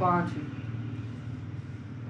5۔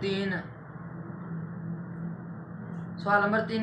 3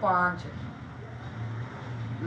5،